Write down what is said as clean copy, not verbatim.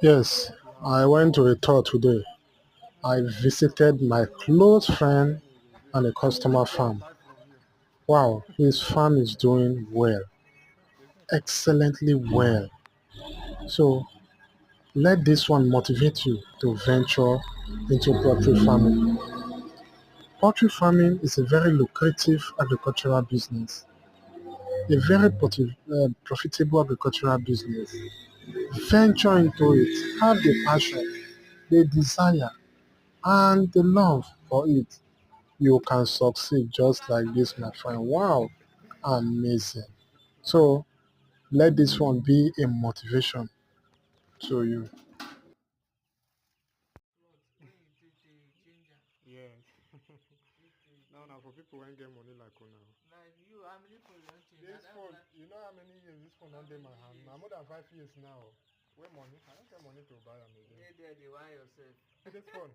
Yes, I went to a tour today. I visited my close friend and a customer farm. Wow, his farm is doing well, excellently well. So let this one motivate you to venture into poultry farming. Poultry farming is a very lucrative agricultural business, a very profitable agricultural business. Venture into it, have the passion, the desire, and the love for it. You can succeed just like this, my friend. Wow, amazing. So let this one be a motivation to you. Yes. Now for people when get money like now. This phone, you know how many years this phone under my hand? Now more than 5 years now. Where money? I don't get money to buy them again. This phone.